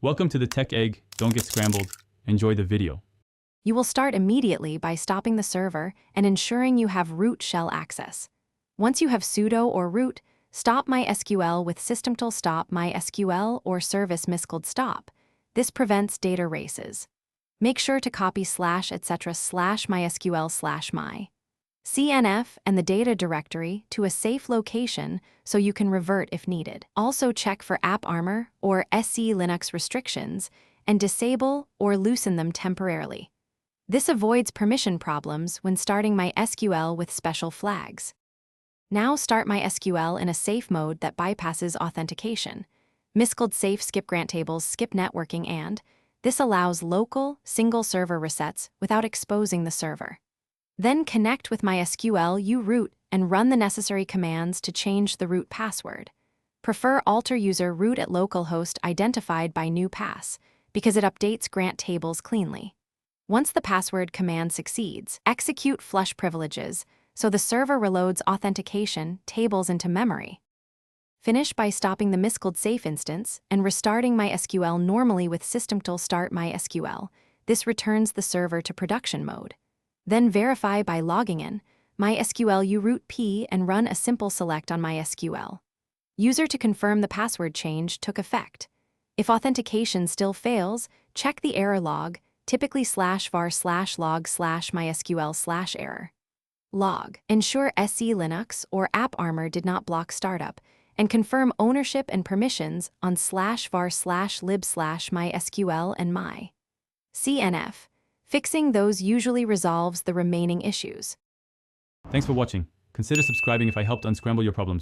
Welcome to the Tech Egg. Don't get scrambled. Enjoy the video. You will start immediately by stopping the server and ensuring you have root shell access. Once you have sudo or root, stop MySQL with systemctl stop MySQL or service Mysql stop. This prevents data races. Make sure to copy /etc/mysql/my CNF and the data directory to a safe location so you can revert if needed. Also check for AppArmor or SE Linux restrictions and disable or loosen them temporarily. This avoids permission problems when starting MySQL with special flags. Now start MySQL in a safe mode that bypasses authentication. Mysql safe skip grant tables skip networking and this allows local, single server resets without exposing the server. Then connect with MySQL uroot and run the necessary commands to change the root password. Prefer alter user root at localhost identified by new pass because it updates grant tables cleanly. Once the password command succeeds, execute flush privileges so the server reloads authentication tables into memory. Finish by stopping the Mysql safe instance and restarting MySQL normally with systemctl start MySQL. This returns the server to production mode. Then verify by logging in, MySQL uroot p and run a simple select on MySQL. User to confirm the password change took effect. If authentication still fails, check the error log, typically /var/log/mysql/error. Log. Ensure SE Linux or AppArmor did not block startup, and confirm ownership and permissions on /var/lib/mysql and my CNF. Fixing those usually resolves the remaining issues. Thanks for watching. Consider subscribing if I helped unscramble your problems.